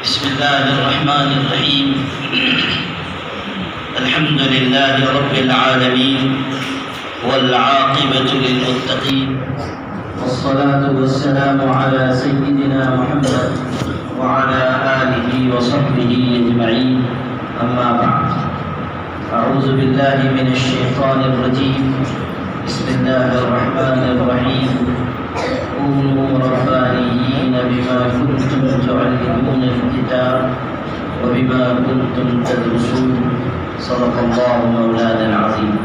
بسم الله الرحمن الرحيم. الحمد لله رب العالمين والعاقبة للمتقين، والصلاة والسلام على سيدنا محمد وعلى آله وصحبه أجمعين. أما بعد، أعوذ بالله من الشيطان الرجيم. بسم الله الرحمن الرحيم. كونوا ربانيين بما كنتم تعلمون الكتاب وبما كنتم تدرسون. صدق الله مولانا العظيم.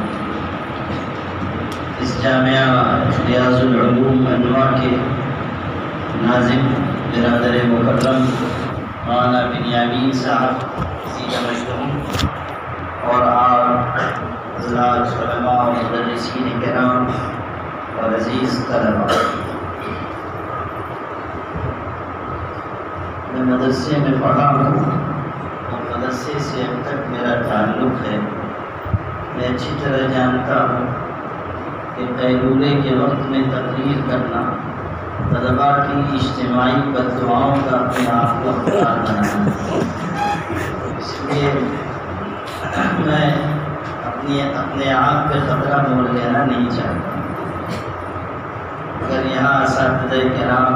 اس جامعہ ریاض العلوم انواع کے ناظم برادر مکرم مولانا بنیامین صاحب سیدہ مشتہم اور آپ حضرات علماء و مدرسین کرام اور عزیز طلباء، میں مدرسے میں پڑھا ہوں اور مدرسے سے اب تک میرا تعلق ہے. میں اچھی طرح جانتا ہوں کہ قیلولے کے وقت میں تقریر کرنا طلباء کی اجتماعی بددعاؤں کا اپنے آپ کو حقدار بنانا. اس لیے میں اپنے آپ پہ خطرہ مول لینا نہیں چاہتا. اگر یہاں اساتذہ کرام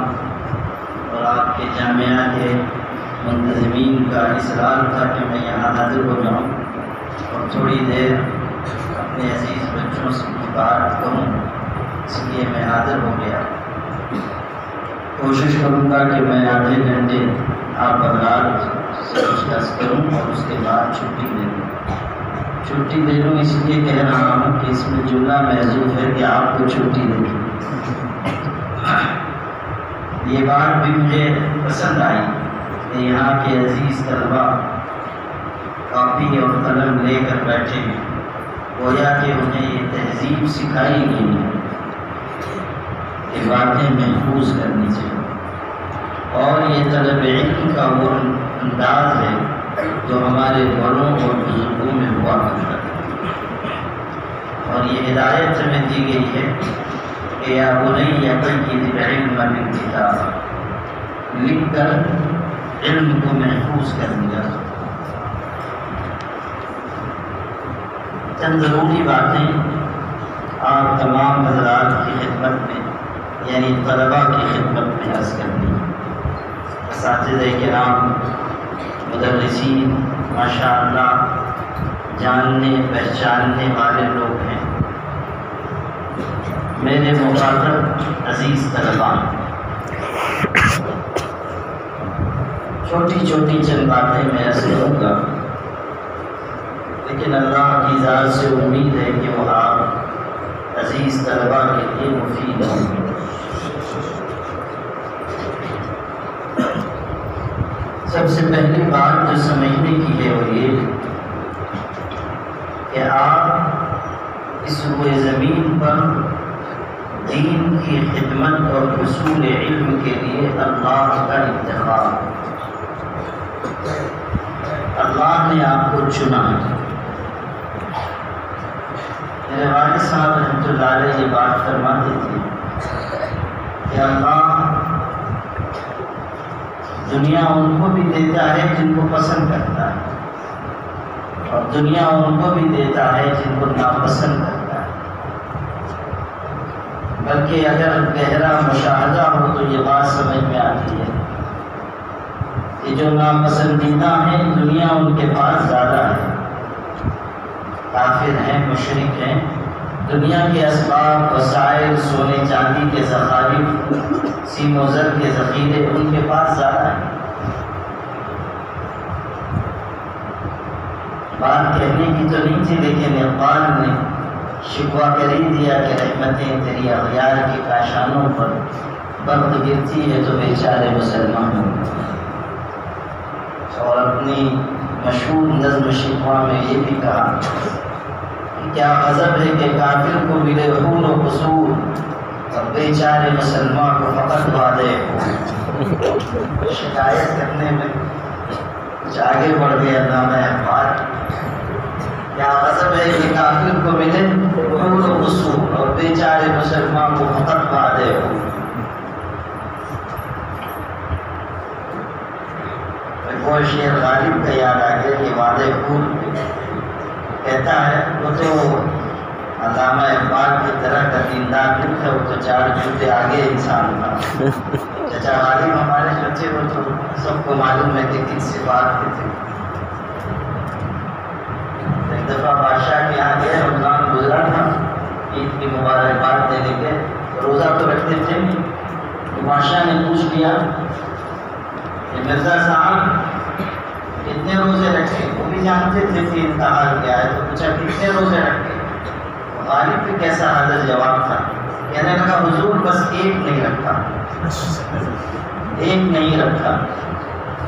اور آپ کے جامعہ کے منتظمین کا اصرار تھا کہ میں یہاں حاضر ہو جاؤں اور تھوڑی دیر اپنے عزیز بچوں سے بات کروں، اس لیے میں حاضر ہو گیا. کوشش کروں گا کہ میں آدھے گھنٹے آپ حضرات سے ڈسکس کروں اور اس کے بعد چھٹی لے لوں. چھٹی لے لوں اس لیے کہہ رہا ہوں کہ اس میں جملہ محذوف ہے کہ آپ کو چھٹی دے دوں. یہ بات بھی مجھے پسند آئی کہ یہاں کے عزیز طلباء کاپی اور قلم لے کر بیٹھے ہیں، گویا کہ انہیں یہ تہذیب سکھائی گئی ہے کہ باتیں محفوظ کرنی چاہیے، اور یہ طلب علم کا وہ انداز ہے جو ہمارے بڑوں اور بزرگوں میں ہوا کرتا ہے. اور یہ ہدایت ہمیں دی گئی ہے کہ یا بنی قید العلم بالکتاب، لکھ کر علم کو محفوظ کر دیا. چند ضروری باتیں آپ تمام حضرات کی خدمت میں یعنی طلباء کی خدمت میں عرض کرنی ہے. اساتذہ کرام مدرسین ماشاء اللہ جاننے پہچاننے والے لوگ ہیں. میرے مخاطب عزیز طلباء، چھوٹی چھوٹی چند باتیں میں عرض کروں گا، لیکن اللہ کی ذات سے امید ہے کہ وہ آپ عزیز طلباء کے لیے مفید ہوں. سب سے پہلی بات جو سمجھنے کی ہے وہ یہ کہ آپ اس روئے زمین پر دین کی خدمت اور حصول علم کے لیے اللہ کا انتخاب، اللہ نے آپ کو چنا ہے. میرے والد صاحب رحمۃ اللہ علیہ یہ بات فرماتے تھے کہ اللہ دنیا ان کو بھی دیتا ہے جن کو پسند کرتا ہے، اور دنیا ان کو بھی دیتا ہے جن کو ناپسند کرتا ہے. بلکہ اگر گہرا مشاہدہ ہو تو یہ بات سمجھ میں آتی ہے کہ جو ناپسندیدہ ہیں دنیا ان کے پاس زیادہ ہے. کافر ہیں، مشرک ہیں، دنیا کے اسباب وسائل سونے چاندی کے ذخائر سیم و زر کے ذخیرے ان کے پاس زیادہ ہیں. بات کہنے کی تو نہیں تھی، لیکن اقبال نے شکوہ کر ہی دیا کہ رحمتیں تیری اغیار کی کاشانوں پر برق گرتی ہے تو بیچارے مسلمانوں. اور اپنی مشہور نظم شکوہ میں یہ بھی کہا کہ کیا غضب ہے کہ کافر کو ملے حور و قصور اور بیچارے مسلمان کو فقط وعدے. شکایت کرنے میں کچھ آگے بڑھ گیا نام اقبال. کیا غضب ہے کہ کافر کو ملے حور و قصور اور بیچارے مسلمان کو فقط وعدے. وہ شعر غالب کا یاد آ گیا کہ وعدے پور کہتا ہے وہ تو علامہ اقبال کی طرح کا دیندار نہیں تھا، وہ تو 4 جوتے آگے انسان تھا۔ چچا غالب ہمارے جو تھے وہ تو سب کو معلوم ہے کہ کن سے بات کے تھے۔ ایک دفعہ بادشاہ کے یہاں گئے، رمضان گزرا تھا، عید کی مبارکباد دینے کے، روزہ تو رکھتے تھے نہیں، تو بادشاہ نے پوچھ لیا کہ مرزا صاحب کتنے روزے رکھے؟ وہ بھی جانتے تھے کہ انتہار کیا ہے، تو پوچھا کتنے روزے رکھے؟ غالب پہ کیسا حاضر جواب تھا، کہنے لگا حضور بس ایک نہیں رکھا، ایک نہیں رکھا۔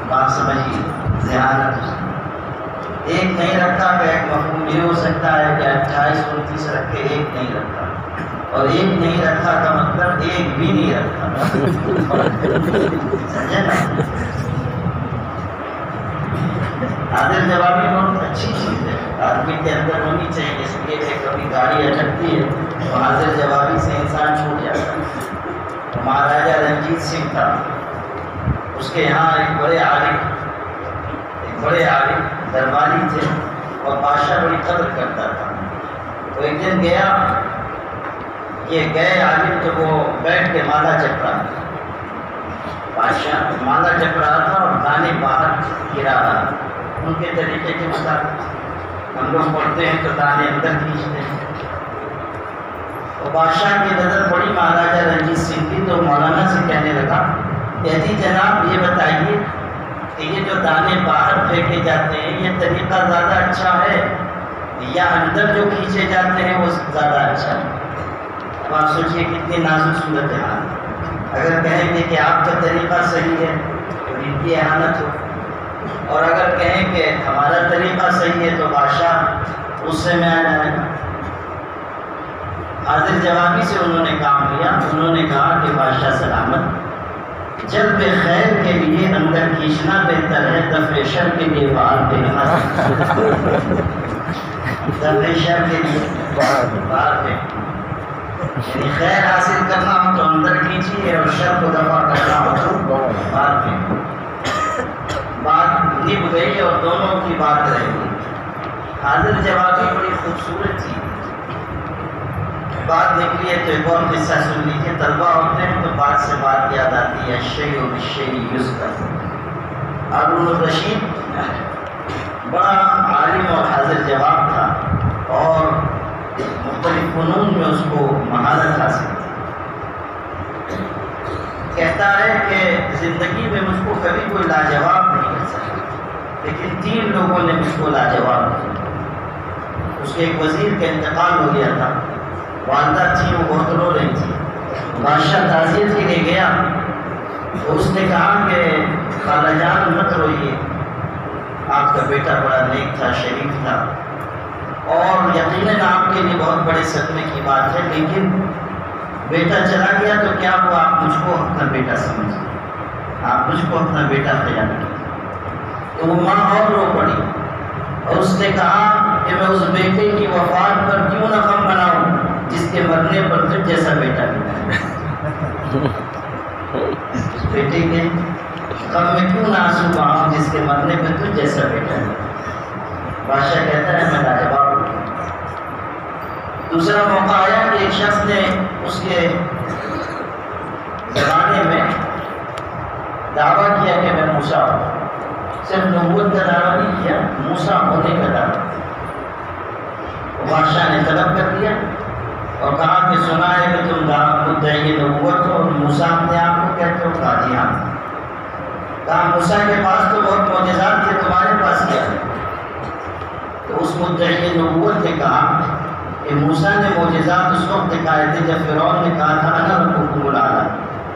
بات سمجھیے، ذہانت ایک نہیں رکھا کہ ایک مفہوم یہ ہو سکتا ہے کہ 28-29 رکھے، ایک نہیں رکھا، اور ایک نہیں رکھا کا مطلب ایک بھی نہیں رکھا، سمجھے نا؟ حاضر جوابی بہت اچھی چیز ہے، آدمی کے اندر ہونی چاہیے، اس لیے کہ کبھی گاڑی اٹکتی ہے تو حاضر جوابی سے انسان چھوٹ جاتا ہے۔ مہاراجا رنجیت سنگھ تھا، اس کے یہاں ایک بڑے عالم درباری تھے اور بادشاہ بڑی قدر کرتا تھا۔ تو ایک دن گیا، یہ گئے عالم تو وہ بیٹھ کے مالا جپ رہا تھا، بادشاہ مالا جپ رہا تھا اور دانے باہر گرا رہا، ان کے طریقے کے مطابق ہم لوگ پڑھتے ہیں تو دانے اندر کھینچتے ہیں۔ تو بادشاہ کی نظر پڑی مہاراجا رنجیت سنگھ کی، تو مولانا سے کہنے لگا کہ جی جناب یہ بتائیے کہ یہ جو دانے باہر پھینکے جاتے ہیں یہ طریقہ زیادہ اچھا ہے یا اندر جو کھینچے جاتے ہیں وہ زیادہ اچھا ہے؟ اب آپ سوچئے کتنی نازک صورت حال، اگر کہیں گے کہ آپ کا طریقہ صحیح ہے تو ان کی اہانت ہو، اور اگر کہیں کہ ہمارا طریقہ صحیح ہے تو بادشاہ غصے میں آ جائے گا۔ حاضر جوابی سے انہوں نے کام لیا، انہوں نے کہا کہ بادشاہ سلامت، جلب خیر کے لیے اندر کھینچنا بہتر ہے، دفع شر کے لیے باہر پھینکنا، دفع شر کے لیے باہر پھینکنا، یعنی خیر حاصل کرنا ہو تو اندر کھینچیے اور شر کو دفع کرنا ہو تو باہر پھینکیے۔ بات نب گئی اور دونوں کی بات رہ گئی۔ حاضر جوابی بڑی خوبصورت تھی، بات نکلی ہے تو ایک اور قصہ سن لیجیے۔ طلبہ ہوتے ہیں تو بات سے بات یاد آتی ہے، الشیء بالشیء یذکر۔ ہارون الرشید بڑا عالم اور حاضر جواب تھا اور مختلف فنون میں اس کو مہارت حاصل تھی۔ کہتا ہے کہ زندگی میں مجھ کو کبھی کوئی لاجواب نہیں کر سکتا، لیکن 3 لوگوں نے مجھ کو لاجواب کیا۔ اس کے ایک وزیر کا انتقال ہو گیا تھا، والدہ تھی وہ بہت رو رہی تھی، بادشاہ تعزیت کے لیے گیا تو اس نے کہا کہ خالہ جان مت روئیے، آپ کا بیٹا بڑا نیک تھا، شریف تھا، اور یقیناً آپ کے لیے بہت بڑے صدمے کی بات ہے، لیکن بیٹا چلا گیا تو کیا ہوا، آپ مجھ کو اپنا بیٹا سمجھیں، آپ مجھ کو اپنا بیٹا خیال کریں۔ تو وہ ماں اور رو پڑی اور اس نے کہا کہ میں اس بیٹے کی وفات پر کیوں نہ غم مناؤں جس کے مرنے پر تجھ جیسا بیٹا ملا، اس بیٹے کے غم میں کیوں نہ آنسو بہاؤں جس کے مرنے پر تجھ جیسا بیٹا ملا۔ بادشاہ کہتا ہے میں لاجواب ہوں۔ دوسرا موقع آیا کہ ایک شخص نے اس کے زمانے میں دعویٰ کیا کہ میں موسیٰ ہوں، صرف نبوت کا دعویٰ نہیں کیا، موسیٰ ہونے کا دعویٰ۔ بادشاہ نے طلب کر دیا اور کہا کہ سنا ہے کہ تم مدعی نبوت ہو اور موسیٰ اپنے آپ کو کہتے ہو؟ کہا جی ہاں۔ کہا موسیٰ کے پاس تو بہت معجزات تھے، تمہارے پاس کیا ہے؟ تو اس مدعی نبوت نے کہا کہ موسیٰ نے معجزات اس وقت دکھائے تھے جب فرعون نے کہا تھا انا ربکم الاعلیٰ،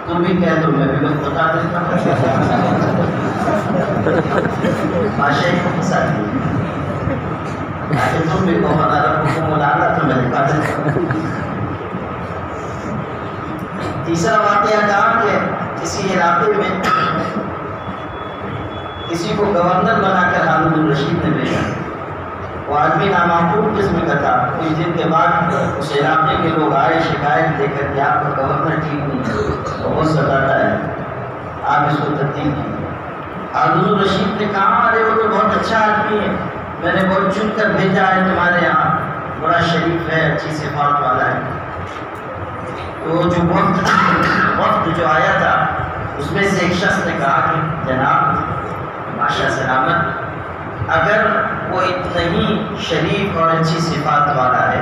تم بھی کہہ دو میں بھی بتا دیتا ہوں۔ بادشاہ کو پھنسا دیا، تم بھی کہو انا ربکم الاعلیٰ تو میں دکھا دیتا ہوں۔ تیسرا واقعہ کہا کہ کسی علاقے میں کسی کو گورنر بنا کر ہارون الرشید نے بھیجا، وہ آدمی نامعقول قسم کا تھا۔ کچھ دن کے بعد اس علاقے کے لوگ آئے شکایت لے کر کہ آپ کا گورنر ٹھیک نہیں ہے، بہت ستاتا ہے، آپ اس کو تبدیل کیجیے۔ ہارون الرشید نے کہا ارے وہ تو بہت اچھا آدمی ہے، میں نے بہت چن کر بھیجا ہے تمہارے یہاں، بڑا شریف ہے، اچھی صفات والا ہے۔ تو جو وقت جو آیا تھا اس میں سے ایک شخص نے کہا کہ جناب ماشاء سلامت، اگر وہ اتنا ہی شریف اور اچھی صفات والا ہے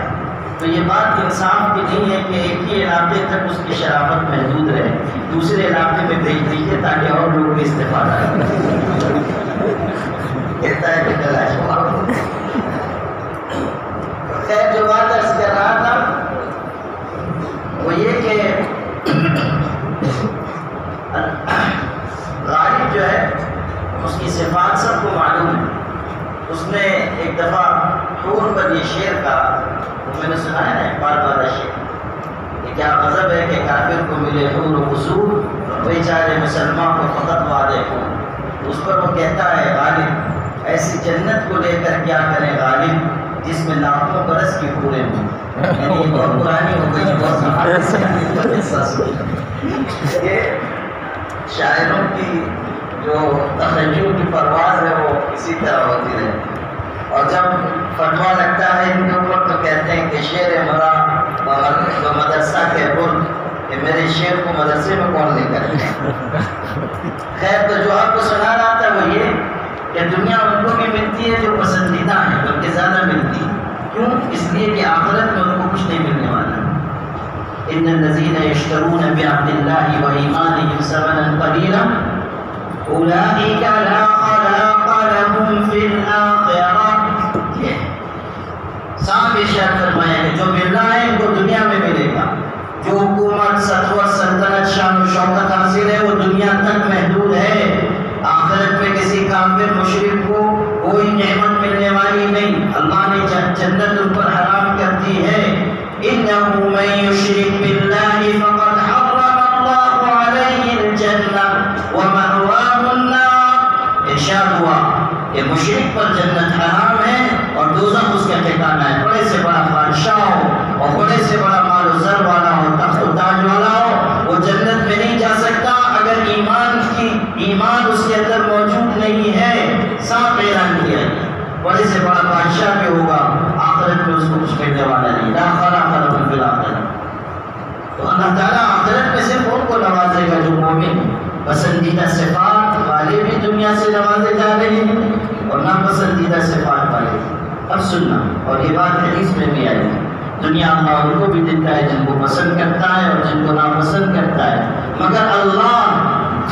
تو یہ بات انصاف کی نہیں ہے کہ ایک ہی علاقے تک اس کی شرافت محدود رہے، دوسرے علاقے میں بھیج دیجیے تاکہ اور لوگ بھی استفادہ کریں۔ کہتا ہے کہ چلا جواب۔ خیر جو بات عرض کر رہا تھا وہ یہ کہ غالب جو ہے اس کی صفات سب کو معلوم ہے۔ اس نے ایک دفعہ حور پر یہ شعر کہا، وہ میں نے سنا ہے نا اقبال والا شعر، یہ کیا غضب ہے کہ کافر کو ملے حور و قصور، بیچارے مسلمان کو فقط وعدے حور۔ اس پر وہ کہتا ہے غالب ایسی جنت کو لے کر کیا کریں غالب جس میں لاکھوں برس کی حوریں ہوں۔ یعنی یہ بہت پرانی ہو گئی، بہت زمانے سے احساس ہوتا ہے۔ شاعروں کی جو تخیل کی پرواز ہے وہ اسی طرح ہوتی ہے، اور جب فتویٰ لگتا ہے ان کے اوپر تو کہتے ہیں کہ شعر مرا جو مدرسہ کے برد، کہ میرے شعر کو مدرسے میں کون لے کر خیر تو جو آپ کو سنا رہا تھا وہ یہ کہ دنیا ان کو بھی ملتی ہے جو پسندیدہ ہیں، بلکہ زیادہ ملتی ہے۔ کیوں؟ اس لیے کہ آخرت میں ان کو کچھ نہیں ملنے والا۔ ان الذین یشترون بعہد اللہ وایمانہم ثمنا قلیلا اولئک لا خلاق لهم فی الآخرہ۔ صاحب ارشاد فرمایا کہ جو ملنا ہے ان کو دنیا میں ملے گا، جو حکومت، سطوت، سلطنت، شان و شوکت حاصل ہے وہ دنیا تک محدود ہے، آخرت میں کسی کافر مشرک کو کوئی نعمت ملنے والی نہیں۔ اللہ نے جنت ان پر حرام کر دی ہے۔ إِنَّهُ مَن يُشْرِكْ بِاللَّهِ فَقَدْ حَرَّمَ اللَّهُ عَلَيْهِ الْجَنَّةَ وَمَأْوَاهُ النَّارُ۔ ارشاد ہوا کہ مشرک پر جنت حرام ہے اور دوزخ اس کا ٹھکانہ ہے۔ بڑے سے بڑا بادشاہ ہو اور بڑے سے بڑا مال و زر والا ہو، تخت و تاج والا ہو، وہ جنت میں نہیں جا سکتا اگر ایمان اس کے اندر موجود نہیں ہے۔ صاف اعلان کیا ہے، بڑے سے بڑا بادشاہ بھی ہوگا آخرت میں اس کو کچھ ملنے والا نہیں۔ لا خلاق لهم فی الآخرہ۔ تو اللہ تعالیٰ آخرت میں صرف ان کو نوازے گا جو مومن، پسندیدہ صفات والے بھی دنیا سے نوازے جا رہے ہیں اور ناپسندیدہ صفات والے۔ اب سننا، اور یہ بات حدیث میں بھی آئی ہے، دنیا اللہ ان کو بھی دیتا ہے جن کو پسند کرتا ہے اور جن کو ناپسند کرتا ہے، مگر اللہ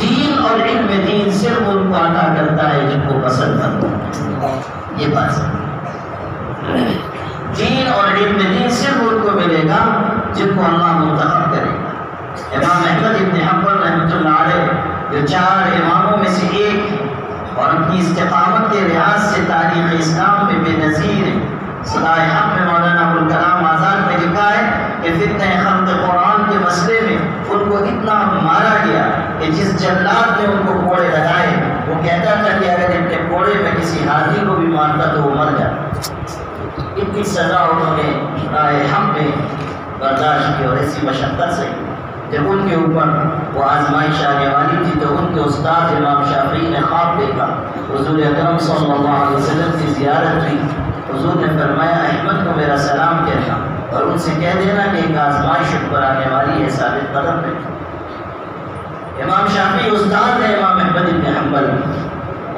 دین اور علم دین صرف ان کو عطا کرتا ہے جن کو پسند کرتا ہے۔ یہ بات ہے، دین اور علم دین صرف ان کو ملے گا جن کو اللہ منتخب کرے گا۔ امام احمد ابن حنبل رحمۃ اللہ علیہ جو 4 اماموں میں سے ایک اور ان کی استقامت کے لحاظ سے تاریخ اسلام میں بے نظیر ہے۔ صدائے حق میں مولانا ابوالکلام آزاد نے لکھا ہے کہ فتنہ خلق قرآن کے مسئلے میں ان کو اتنا مارا گیا کہ جس جلاد نے ان کو کوڑے لگائے وہ کہتا تھا کہ اگر اپنے کوڑے میں کسی حاضی کو بھی مارتا تو وہ مر جاتا۔ اتنی سزا انہوں نے رائے حق میں برداشت کی، اور ایسی مشقت سے جب ان کے اوپر وہ آزمائش آنے والی تھی تو ان کے استاد امام شافعی نے خواب دیکھا، حضور اکرم صلی اللہ علیہ وسلم کی زیارت ہوئی، حضور نے فرمایا احمد کو میرا سلام کہنا اور ان سے کہہ دینا کہ ایک آزمائش ان پر آنے والی ہے، ثابت قدم ہے۔ امام شافعی استاد ہے امام احمد بن حنبل،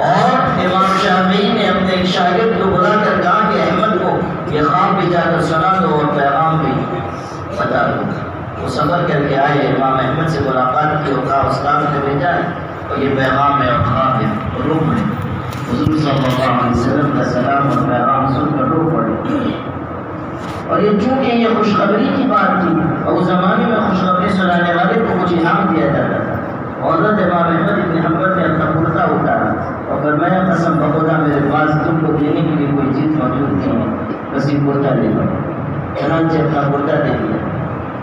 اور امام شافعی نے اپنے ایک شاگرد کو بلا کر کہا کہ احمد کو یہ خواب بھی جا کر سنا دو اور پیغام بھی بتا دو۔ وہ سفر کر کے آئے، امام احمد سے ملاقات کی اور کہا استاد نے بھیجا ہے اور یہ پیغام ہے اور خواب ہے اور روح ہے۔ حضور صلی اللہ علیہ وسلم کا سلام اور پیغام سن کر رو پڑے، اور یہ چونکہ یہ خوشخبری کی بات تھی اور اس زمانے میں خوشخبری سنانے والے کو کچھ انعام دیا جاتا تھا۔ حضرت امام احمد بن حنبل نے اپنا کرتا اتارا اور فرمایا قسم بخدا میرے پاس تم کو دینے کے لیے کوئی چیز موجود نہیں ہے، بس یہ کرتا لے لو۔ چنانچہ اپنا کرتا دے دیا۔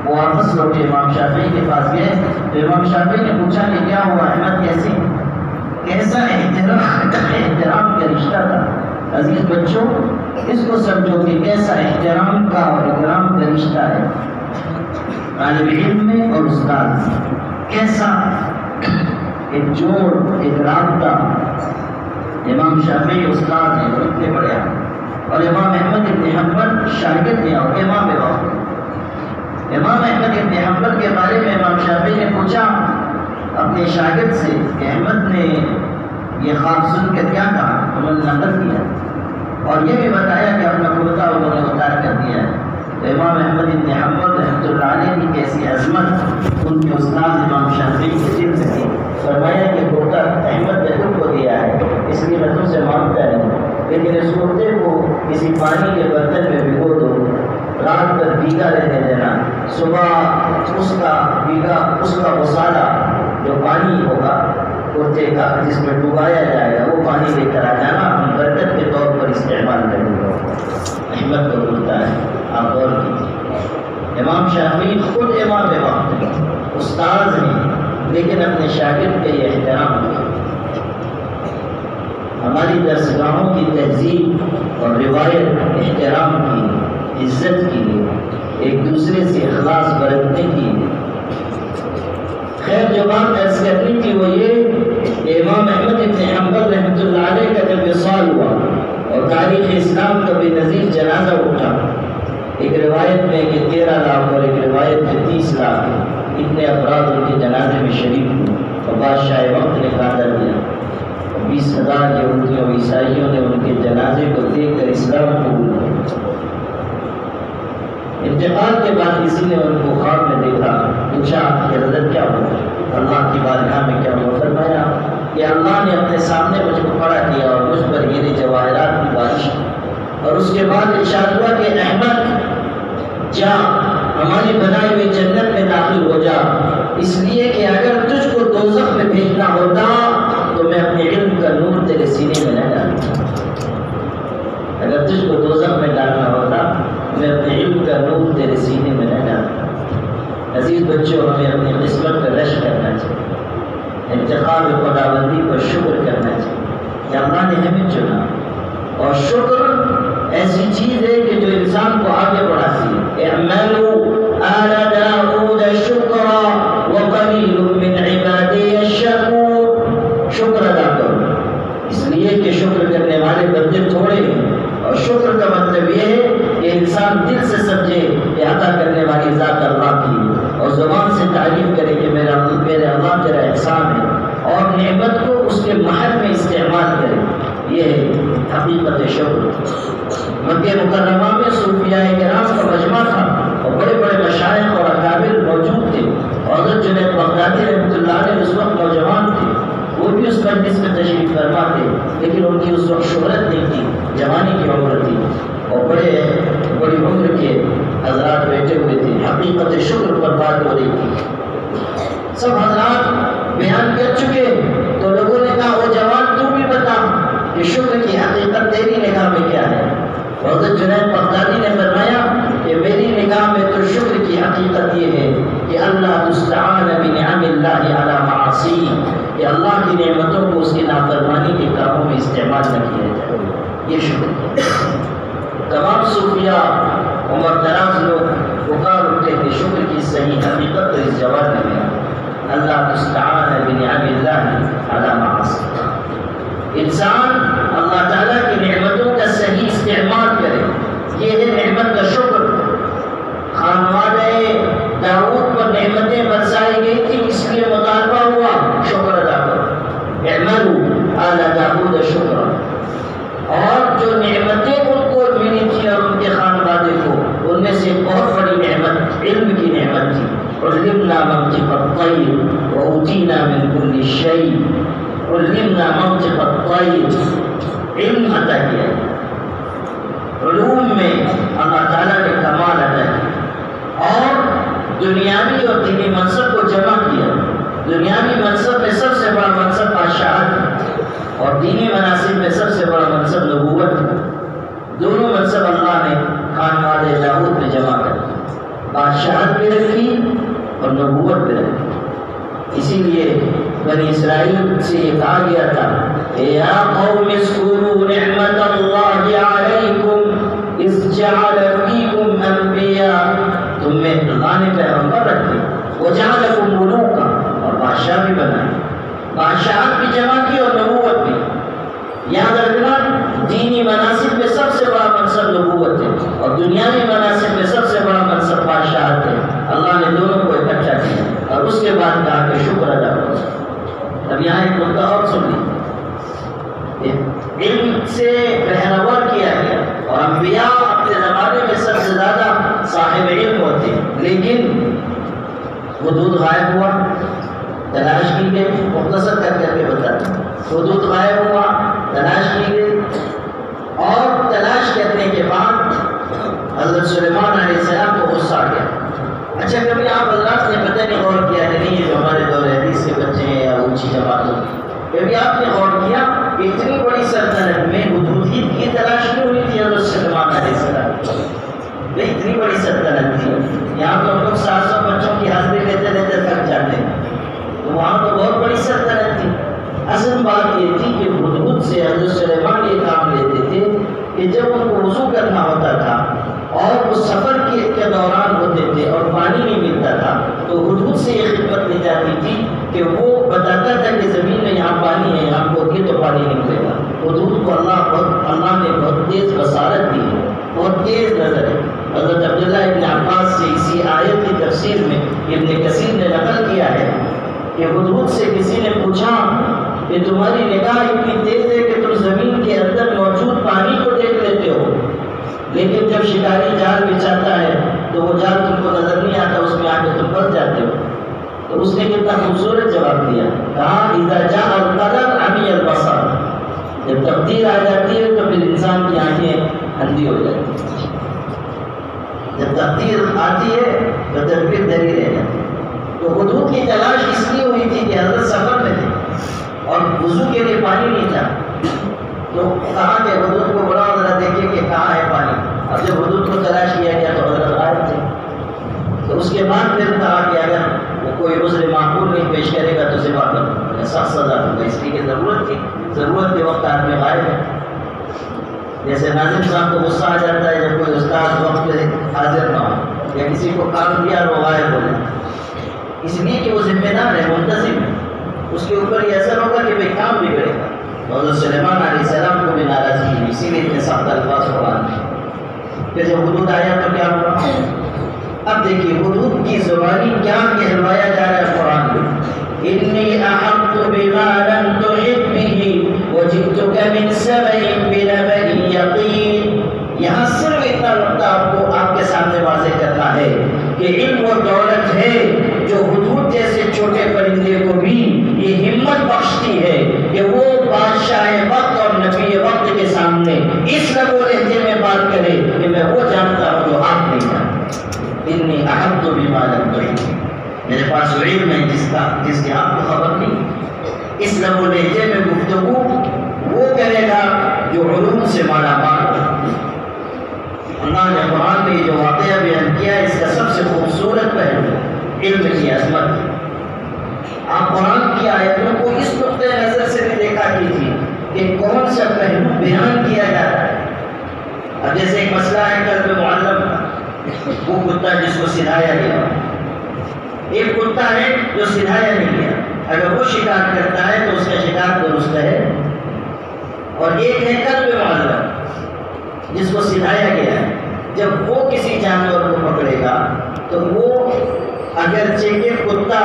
وہ واپس لوٹے امام شافعی کے پاس گئے تو امام شافعی نے پوچھا کہ کیا ہوا احمد، کیسا احترام کا رشتہ تھا۔ عزیز بچوں اس کو سمجھو کہ کیسا احترام کا اور اکرام کا رشتہ ہے طالب علم میں اور استاد میں، کیسا ایک جوڑ، ایک رابطہ امام شافعی استاد ہیں، وہ اتنے بڑے ہیں، اور امام احمد بن حنبل شاگرد ہیں اور امام وقت۔ امام احمد بن حنبل کے بارے میں امام شافعی نے پوچھا اپنے شاگرد سے کہ احمد نے یہ خواب سن کر کیا کہا؟ انہوں نے نقل کیا اور یہ بھی بتایا کہ اپنا کرتا انہوں نے اتار کر دیا ہے۔ تو امام احمد بن حنبل رحمۃ اللہ علیہ کی کیسی عظمت ان کے استاد امام شافعی کے دل میں تھی۔ فرمایا کہ کرتا احمد نے تم کو دیا ہے، اس لیے میں تم سے مانگتا نہیں، لیکن اس کرتے کو کسی پانی کے برتن میں بھگو دو، رات بھر بھیگا رہنے دینا، صبح اس کا غسالہ جو پانی ہوگا کرتے کا جس میں ڈبایا جائے گا وہ پانی لے کر آ جانا، ہم برکت کے طور پر استعمال کریں گے۔ احمد کو بولتا ہے، آپ غور کیجیے، امام شافعی خود امام وقت ہیں، استاذ ہیں، لیکن اپنے شاگرد کا یہ احترام کیا۔ ہماری درسگاہوں کی تہذیب اور روایت احترام کی، عزت کی، ایک دوسرے سے اخلاص برتنے کی۔ خیر جو بات عرض کرنی تھی وہ یہ کہ امام احمد بن حنبل رحمۃ اللہ علیہ کا جب وصال ہوا اور تاریخ اسلام کا بے نظیر جنازہ اٹھا، ایک روایت میں کہ 13 لاکھ اور ایک روایت میں 30 لاکھ اتنے افراد ان کے جنازے میں شریک ہوئے، اور بادشاہ وقت نے قاعدہ دیا، 20,000 یہودیوں اور عیسائیوں نے ان کے جنازے کو دیکھ کر اسلام قبول کیا۔ انتقال کے بعد کسی نے ان کو خواب میں دیکھا، پوچھا کہ حضرت کیا ہوا؟ اللہ کی بارگاہ میں کیا ہوا؟ فرمایا کہ اللہ نے اپنے سامنے مجھ کو کھڑا کیا اور مجھ پر ہیرے جواہرات کی بارش، اور اس کے بعد ارشاد ہوا کہ احمد جا ہماری بنائی ہوئی جنت میں داخل ہو جا، اس لیے کہ اگر تجھ کو دوزخ میں بھیجنا ہوتا تو میں اپنے علم کا نور تیرے سینے میں نہ ڈالتا، اگر تجھ کو دوزخ میں ڈالنا ہوتا میں اپنے علم کا نور تیرے سینے میں نہ ڈالتا۔ عزیز بچوں، ہمیں اپنی قسمت کا رش کرنا چاہیے، انتخاب خداوندی پر شکر کرنا چاہیے کہ اللہ نے ہمیں چنا، اور شکر ایسی چیز ہے کہ جو انسان کو آگے بڑھاتی ہے۔ اعملوا آل داؤد شکرا وقلیل من عبادی الشکور، شکر ادا کرو، اس لیے کہ شکر کرنے والے بندے تھوڑے ہیں، اور شکر کا مطلب یہ ہے کہ انسان دل سے سمجھے کہ عطا کرنے والی ذات اللہ کی، اور زبان سے تعریف کرے کہ میرے اللہ تیرا احسان ہے، اور نعمت کو اس کے محل میں استعمال کرے، یہ حقیقت شکر۔ مکہ مکرمہ میں صوفیاء کرام کا مجمع تھا اور بڑے بڑے مشائخ اور اکابر موجود تھے، اور حضرت جنید بغدادی رحمۃ اللہ علیہ اس وقت نوجوان تھے، وہ بھی اس مجلس میں تشریف فرما تھے، لیکن ان کی اس وقت شہرت نہیں تھی، جوانی کی عمر تھی، اور بڑی عمر کے حضرات بیٹھے ہوئے تھے، حقیقت شکر پر بات ہو رہی تھی۔ سب حضرات بیان کر چکے تو لوگوں نے کہا وہ جوان تو بھی بتا کہ شکر کی حقیقت تیری نگاہ میں کیا ہے؟ حضرت جنید بغدادی نے فرمایا کہ میری نگاہ میں تو شکر کی حقیقت یہ ہے کہ اللہ تستعان بنعم اللہ علی معاصی، کہ اللہ کی نعمتوں کو اس کی نافرمانی کے کاموں میں استعمال نہ کیا جائے، یہ شکر ہے۔ تمام صوفیاء عمر دراز لوگ پکار اٹھتے کہ شکر کی صحیح حقیقت تو اس جواب میں ہے، اللہ تستعان بنعم اللہ علی معاصی، انسان اللہ تعالیٰ کی نعمتوں کا صحیح استعمال کرے، یہ ہے نعمت کا شکر۔ خانوادہ داؤد پر نعمتیں برسائی گئی تھی، اس لیے مطالبہ ہوا شکر ادا کرو، اعملوا آل داؤد شکرا، اور جو نعمتیں ان کو ملی تھی اور ان کے خانوادے کو، ان میں سے بہت بڑی نعمت علم کی نعمت تھی، علمنا منطق الطیر وأوتینا من کل شیء، علمنا منطق الطیر، علم عطا کیا، علوم میں اللہ تعالیٰ نے کمال عطا کیا، اور دنیاوی اور دینی منصب کو جمع کیا۔ دنیاوی منصب میں سب سے بڑا منصب بادشاہت ہے، اور دینی مناصب میں سب سے بڑا منصب نبوت ہے۔ دونوں منصب اللہ نے خانوادہ داؤد میں جمع کر دیا، بادشاہت بھی رکھی اور نبوت بھی رکھی۔ اسی لیے بنی اسرائیل سے یہ کہا گیا تھا یا قوم اذکروا نعمت اللہ علیکم اذ جعل فیکم انبیاء، تم میں اللہ نے پیغمبر رکھے، وجعلکم ملوکا، اور بادشاہ بھی بنائے، بادشاہت بھی جمع کی اور نبوت بھی۔ یا علم سے رہنور کیا گیا، اور انبیاء اپنے زمانے میں سب سے زیادہ صاحب علم ہوتے ہیں، لیکن حدود غائب ہوا، تلاش کی گئی، مختصر کر کے بتاتے ہیں، حدود غائب ہوا، تلاش کی گئی، اور تلاش کرنے کے بعد حضرت سلیمان علیہ السلام کو غصہ آ گیا۔ اچھا، کبھی آپ حضرات نے پتہ نہیں غور کیا کہ نہیں، جو ہمارے دور حدیث کے بچے ہیں یا اونچی جماعتوں کی، کبھی آپ نے غور کیا کہ اتنی بڑی سلطنت میں حدودیت کی تلاش کیوں ہوئی تھی حضرت سلیمان علیہ السلام؟ اتنی بڑی سلطنت تھی، یہاں تو ہم لوگ 700 بچوں کی حاضری لیتے لیتے تھک جاتے ہیں، تو وہاں تو بہت بڑی سلطنت تھی۔ اصل بات یہ تھی کہ حدود سے حضرت سلیمان یہ کام لیتے تھے کہ جب ان کو وضو کرنا ہوتا تھا اور وہ سفر کے دوران ہوتے تھے اور پانی نہیں ملتا تھا، تو حدود سے یہ خدمت دی جاتی تھی کہ وہ بتاتا تھا کہ زمین میں یہاں پانی ہے، یہاں کوڑیے تو پانی نکلے گا۔ حدود کو اللہ نے بہت تیز بصارت دی ہے، بہت تیز نظر ہے۔ حضرت عبداللہ ابن عباس سے اسی آیت کی تفسیر میں ابن کثیر نے نقل کیا ہے کہ حدود سے کسی نے پوچھا کہ تمہاری نگاہ اتنی تیز ہے کہ تم زمین کے اندر موجود پانی کو دیکھ لیتے ہو، لیکن جب شکاری جال بچھاتا ہے تو وہ جال تم کو نظر نہیں آتا، اس میں آ کے تم پھنس جاتے ہو۔ تو اس نے کتنا خوبصورت جواب دیا، کہا اذا جاء القدر عمی البصر، جب تقدیر آ جاتی ہے تو پھر انسان کی آنکھیں اندھی ہو جاتی ہیں۔ جب تقدیر آتی ہے تو تدبیر دھری رہ جاتی ہے۔ تو حدود کی تلاش اس لیے ہوئی تھی کہ حضرت سفر میں تھے اور وضو کے لیے پانی نہیں تھا، تو کہا کہ حدود کو بلاؤ ذرا دیکھیے کہ کہاں ہے پانی۔ اور جب حدود کو تلاش کیا گیا تو حضرت غائب تھے۔ تو اس کے بعد پھر کہا کہ اگر وہ کوئی عذر معقول نہیں پیش کرے گا تو ذبح کر سخت سزا ہوگا، اس لیے کہ ضرورت تھی، ضرورت کے وقت آدمی غائب ہے۔ جیسے ناظم صاحب کو غصہ آ جاتا ہے جب کوئی استاد وقت پہ حاضر نہ ہو یا کسی کو کام دیا اور وہ غائب ہو جائے، اس لیے کہ وہ ذمہ دار ہے، منتظم ہے، اس کے اوپر یہ اثر ہوگا کہ بھائی کام بگڑے گا۔ حضرت سلیمان علیہ السلام کو بھی ناراضی ہوئی، اسی لیے اتنے سخت الفاظ قرآن میں۔ پھر جب حدود آیا تو کیا ہوا؟ اب دیکھیے حدود کی زبانی کیا کہلوایا جا رہا ہے قرآن میں، انی احطت بما لم تحط به وجئتک من سبأ بنبأ یقین۔ یہاں صرف اتنا نقطہ آپ کے سامنے واضح کرنا ہے کہ علم و دولت ہے جو حدود جیسے چھوٹے پرندے کو بھی یہ ہمت بخشتی ہے کہ وہ بادشاہ وقت اور نبی وقت کے سامنے اس لب و لہجے میں بات کرے کہ میں وہ جانتا ہوں جو آپ نہیں جانتے۔ انی احطت بما لم تحط، میرے پاس علم ہے جس کی آپ کو خبر نہیں۔ اس لب و لہجے میں گفتگو وہ کرے گا جو علوم سے مالا مال۔ اللہ نے قرآن میں جو واقعہ بیان کیا ہے اس کا سب سے خوبصورت پہلو علم کی عظمت۔ آپ قرآن کی آیتوں کو اس نقطۂ نظر سے بھی دیکھا کیجیے کہ کون سا پہلو بیان کیا جاتا ہے۔ اب جیسے ایک مسئلہ ہے قلب معلم کا، وہ کتا جس کو سکھایا گیا، ایک کتا ہے جو سکھایا نہیں گیا، اگر وہ شکار کرتا ہے تو اس کا شکار درست ہے، اور ایک ہے قلب معلم جس کو سکھایا گیا ہے۔ جب وہ کسی جانور کو پکڑے گا تو وہ اگرچہ کہ کتا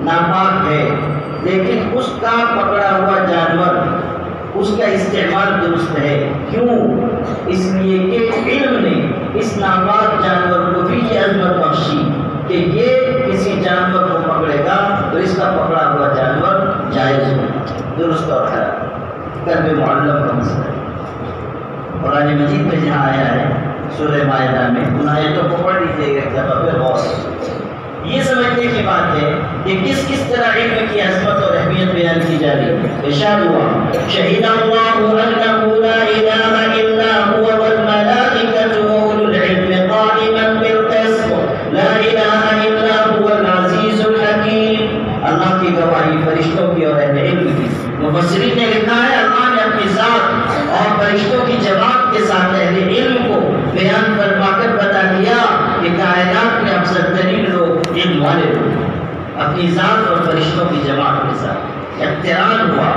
ناپاک ہے لیکن اس کا پکڑا ہوا جانور اس کا استعمال درست ہے۔ کیوں؟ اس لیے کہ علم نے اس ناپاک جانور کو بھی یہ عظمت بخشی کہ یہ کسی جانور کو پکڑے گا تو اس کا پکڑا ہوا جانور جائز ہو، درست اور حلال۔ قلب معلم کا مسئلہ ہے۔ قرآن مجید میں جہاں آیا ہے سورہ مائدہ میں، ان آیتوں کو پڑھ لیجیے گا جب پھر غور سے یہ سمجھنے کی بات ہے کہ کس کس طرح علم کی عظمت اور اہمیت بیان کی جا رہی ہے۔ ارشاد ہوا شہید اللہ انہ لا الہ الا هو والملائکۃ واولو العلم قائما بالقسط لا الہ الا هو العزیز الحکیم۔ اللہ کی گواہی فرشتوں کی اور اہل علم کی۔ مفسرین نے لکھا ہے اللہ نے اپنی ذات اور فرشتوں کی جماعت کے ساتھ اہل علم کو بیان فرما کر بتا دیا کہ کائنات میں افضل ترین لوگ علم والے لوگ، اپنی ذات اور فرشتوں کی جماعت کے ساتھ اقتران ہوا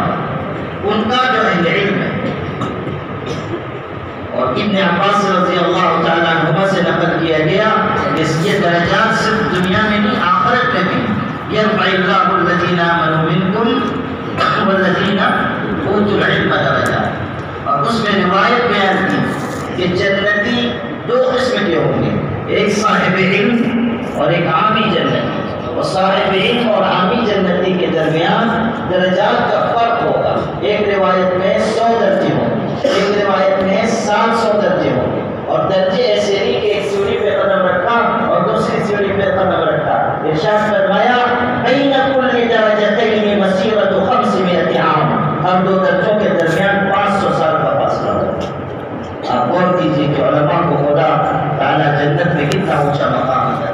ان کا جو اہل علم ہے۔ اور ابن عباس رضی اللہ تعالیٰ عنہما سے نقل کیا گیا کہ یہ درجات صرف دنیا میں نہیں آخرت میں بھی، یرفع اللہ الذین آمنوا منکم والذین اوتوا العلم درجہ، اور اس میں روایت بیان کی کہ جنتی دو قسم کے ہوں گے، ایک صاحب علم اور ایک عامی جنتی، اور صاحب علم اور عامی جنتی کے درمیان درجات کا فرق ہوگا۔ ایک روایت میں 100 درجے ہوں گے، ایک روایت میں 700 درجے ہوں گے، اور درجے ایسے نہیں کہ ایک سیڑھی پہ قدم رکھا اور دوسری سیڑھی پہ قدم رکھا۔ ارشاد فرمایا بین کل درجتین مسیرۃ 500 عام، ہر دو درجوں کے درمیان 500 سال کا فاصلہ ہوگا۔ آپ غور کیجیے کہ علماء کو خدا تعالیٰ جنت میں کتنا اونچا مقام ہے،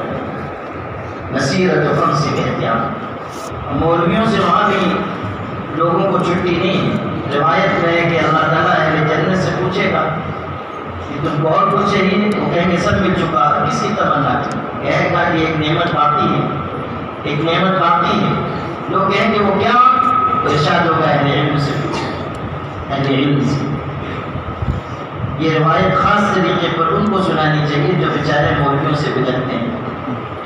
مسیرۃ 500 عام۔ مولویوں سے وہاں بھی لوگوں کو چھٹی نہیں ہے۔ روایت میں ہے کہ اللہ تعالیٰ اہل جنت سے پوچھے گا کہ تم کو اور کچھ چاہیے، تو کہیں گے سب مل چکا، کس کی تمنا کی؟ کہے گا کہ ایک نعمت باقی ہے، ایک نعمت باقی ہے۔ لوگ کہیں گے وہ کیا؟ ارشاد ہوگا اہل علم سے پوچھے، اہل علم سے۔ یہ روایت خاص طریقے پر ان کو سنانی چاہیے جو بیچارے مولویوں سے بگڑتے ہیں،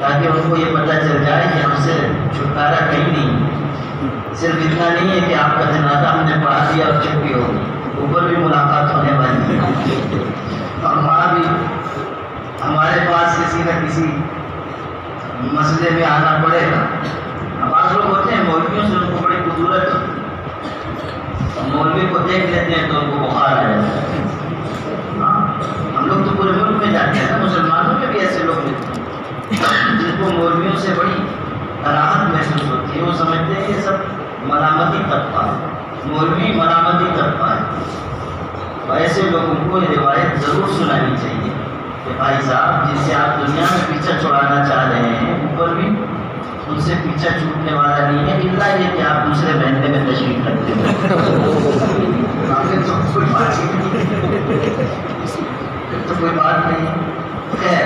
تاکہ ان کو یہ پتہ چل جائے کہ ہم سے چھٹکارا کہیں نہیں۔ صرف اتنا نہیں ہے کہ آپ کا جنازہ ہم نے پڑھا دیا اور چھٹی ہوگی، اوپر بھی ملاقات ہونے والی ہے، اور وہاں بھی ہمارے پاس کسی نہ کسی مسئلے میں آنا پڑے گا۔ بعض لوگ ہوتے ہیں مولویوں سے ان کو بڑی قدورت ہوتی ہے، مولوی کو دیکھ لیتے ہیں تو ان کو بخار آ جاتا ہے۔ ہاں، ہم لوگ تو پورے ملک میں جاتے ہیں نا، مسلمانوں میں بھی ایسے لوگ ملتے ہیں جن کو مولویوں سے بڑی راحت محسوس ہوتی ہے۔ وہ سمجھتے ہیں یہ سب ملامتی طبقہ ہے، مولوی ملامتی طبقہ ہے۔ اور ایسے لوگوں کو یہ روایت ضرور سنانی چاہیے کہ بھائی صاحب جن سے آپ دنیا میں پیچھا چھڑانا چاہ رہے ہیں، اوپر بھی ان سے پیچھا چھوٹنے والا نہیں ہے، الا یہ کہ آپ دوسرے مہینے میں تشریف رکھتے ہیں۔ تو کوئی بات نہیں، تو کوئی بات نہیں ہے۔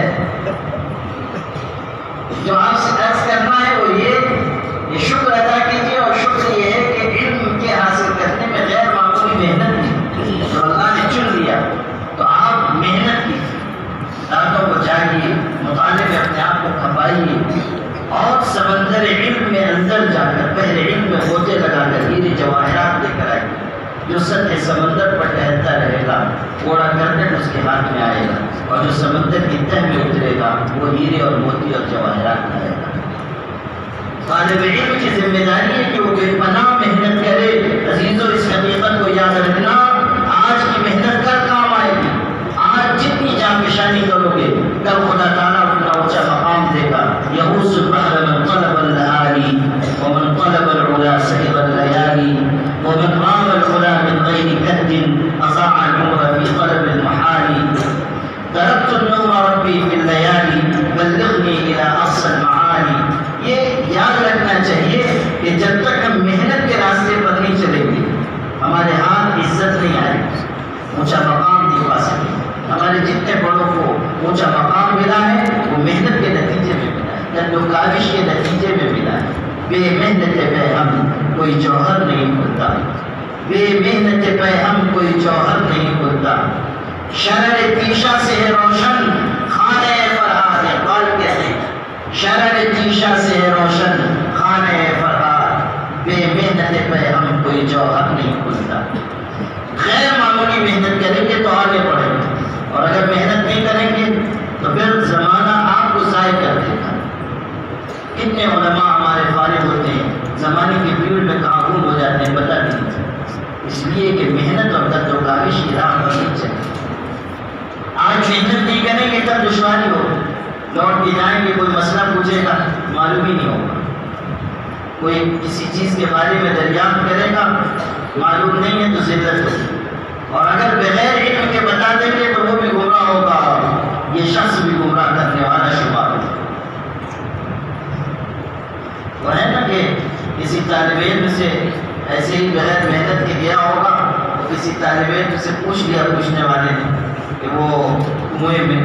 جو آپ سے عرض کرنا ہے وہ یہ شکر ادا کیجیے، اور شکر یہ ہے کہ علم کے حاصل کرنے میں غیر معمولی محنت کی، جو اللہ نے چن لیا تو آپ محنت کی، راتوں کو جاگیے، مطالعے میں اپنے آپ کو کھپائیے، اور سمندر علم میں اندر جا کر پہلے علم میں غوطے لگا کر ہیرے جواہرات لے کر آئیے۔ جو سطح سمندر پر ٹہلتا رہے گا کوڑا کرکٹ اس کے ہاتھ میں آئے گا، اور جو سمندر کی تہ میں اترے گا وہ ہیرے اور موتی اور جواہرات لائے گا۔ طالب علم کی ذمہ داری ہے کہ وہ بے پناہ محنت کرے۔ عزیزو، اس حقیقت کو یاد رکھنا، آج کی محنت کل کام آئے گی۔ آج جتنی جانفشانی کرو گے کل خدا تعالیٰ اپنا اونچا مقام دے گا۔ یغوص البحر من طلب اللآلی ومن طلب العلا سحب الليالي ومن رام العلا من غير كد أضاع العمر في طلب المحال تركت النوم ربي في الليالي بلغني إلى أقصى المعالي۔ یہ یاد رکھنا چاہیے کہ جب تک ہم محنت کے راستے پر نہیں چلیں گے ہمارے ہاتھ عزت نہیں آئے گی، اونچا مقام نہیں پا سکے۔ ہمارے جتنے بڑوں کو اونچا مقام ملا ہے وہ محنت کے نتیجے میں ملا ہے، کاوش کے نتیجے میں ملا ہے۔ بے محنت پہ ہم کوئی جوہر نہیں کھلتا، بے محنت پہ ہم کوئی جوہر نہیں کھلتا۔ شرر تیشا سے ہے روشن خانہ فرہاد، اقبال کہتے ہیں شرر تیشا سے ہے روشن خانہ فرہاد، بے محنت پہ ہم کوئی جوہر نہیں کھلتا۔ غیر معمولی محنت کریں گے تو آگے بڑھیں گے، اور اگر محنت نہیں کریں گے تو پھر زمانہ آپ کو ضائع کر دے گا۔ کتنے علماء ہمارے فارغ ہوتے ہیں، زمانے کی بھیڑ میں کہاں گم ہو جاتے ہیں پتہ نہیں چلتا، اس لیے کہ محنت اور درد و کاوش کی راہ پر نہیں چلے۔ آج محنت نہیں کریں گے تب دشواری ہوگی، لوٹ کے جائیں گے کوئی مسئلہ پوچھے گا معلوم ہی نہیں ہوگا، کوئی کسی چیز کے بارے میں دریافت کرے گا معلوم نہیں ہے تو ذلت ہوگی، اور اگر بغیر علم کے بتا دیں گے تو وہ بھی گمراہ ہوگا، یہ شخص بھی گمراہ کرنے والا شمار ہوگا۔ وہ ہے نا کہ کسی طالب علم سے ایسے ہی بغیر محنت کے گیا ہوگا، کسی طالب علم سے پوچھ لیا پوچھنے والے نے کہ وہ کنویں میں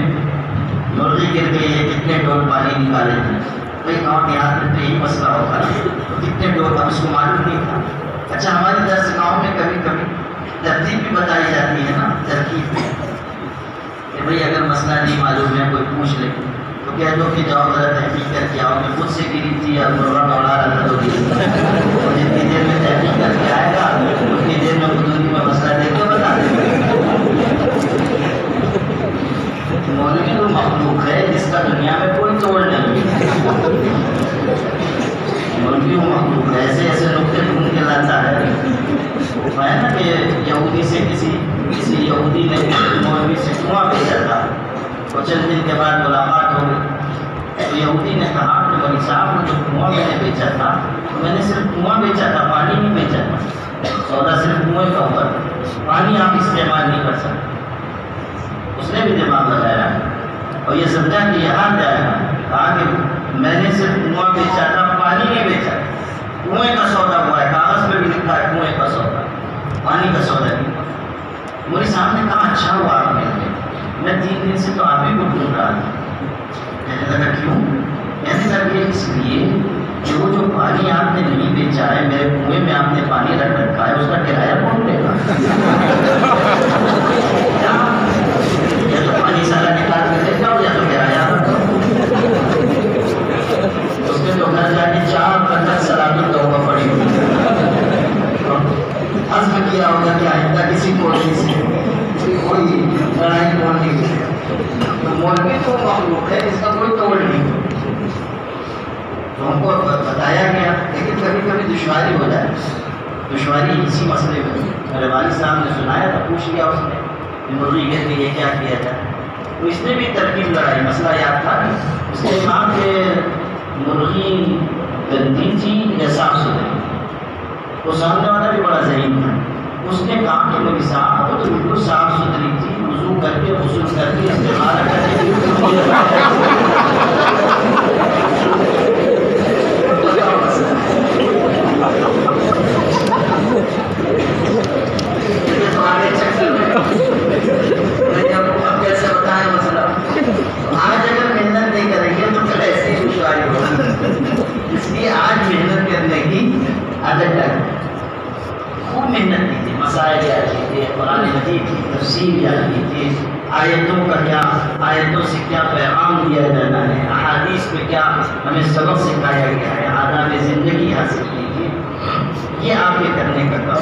مرغی گر گئی ہے، کتنے ڈول پانی نکالے تھے؟ بھائی گاؤں دیہات میں تو یہی مسئلہ ہوتا ہے، تو کتنے ڈول، اب اس کو معلوم نہیں تھا۔ اچھا، ہماری درس گاؤں میں کبھی کبھی ترتیب بھی بتائی جاتی ہے نا، ترکیب میں کہ بھائی اگر مسئلہ نہیں معلوم ہے کوئی پوچھ لے تو کہہ دو کہ جاؤ ذرا تحقیق کر کے آؤ، میں خود سے گری تھی یا مرغا دوڑا رہا تھا تو گری، اور جتنی دیر میں تحقیق کر کے آئے گا اتنی دیر میں خود ہے نا کہ یہودی سے کسی یہودی نے مولوی سے کنواں بھیجا تھا، اور چند دن کے بعد ملاقات ہو گئی، تو یہودی نے کہا کہ مولوی صاحب جو کنواں میں نے بیچا تھا، میں نے صرف کنواں بیچا تھا، پانی نہیں بیچا تھا، سودا صرف کنویں کا ہوا، پانی آپ استعمال نہیں کر سکتے۔ اس نے بھی دماغ لگایا اور یہ سمجھا کہ یہاں جائے گا، کہا کہ میں نے صرف کنواں بیچا تھا، پانی نہیں بیچا، کنویں کا سودا ہوا ہے، کاغذ پہ بھی لکھا ہے کنویں کا سودا، پانی کا سودا نہیں۔ مولوی صاحب نے کہا اچھا ہوا آپ مل گئے، میں 3 دن سے تو آپ ہی کو ڈھونڈ رہا تھا۔ کہنے لگا کیوں؟ کہنے لگا اس لیے کہ وہ جو پانی آپ نے نہیں بیچا ہے، میرے کنویں میں آپ نے پانی رکھ رکھا ہے، اس کا کرایہ کون دے گا؟ یا تو پانی سارا نکال کے دے جاؤ، یا تو کرایہ دو۔ اس نے تو گھر جا کے 4 کنٹک سلاد توبہ پڑی ہوئی، عزم کیا ہوگا کہ آئندہ کسی کوشش سے کوئی لڑائی کون نہیں، تو مولوی تو مخلوق ہے، اس کا کوئی توڑ نہیں۔ تو ہم کو بتایا گیا، لیکن کبھی کبھی دشواری ہو جائے، دشواری اسی مسئلے میں میرے والد صاحب نے سنایا تھا، پوچھ لیا اس نے کہ مرغی گھر کے یہ کیا کیا جائے، تو اس نے بھی ترکیب لڑائی، مسئلہ یاد تھا، اس نے کہا کہ مرغی گندی تھی یا صاف ستھری، تو سامنے والا بھی بڑا ذہین تھا، اس نے کہا کہ میری صاحب تو بالکل صاف ستھری تھی، وضو کر کے غسل کر کے استعمال کر کے آج اگر محنت نہیں کریں گے تو کل ایسی دشواری ہوگی، اس لیے آج محنت کرنے کی عادت ڈالیں، خوب محنت کیجیے، مسائل یاد کیجیے، قرآن مجید کی تفسیر یاد کیجیے، آیتوں کا کیا، آیتوں سے کیا پیغام دیا جانا ہے، احادیث میں کیا ہمیں سبق سکھایا گیا ہے، آداب زندگی حاصل کیجیے، یہ آپ کے کرنے کا کام۔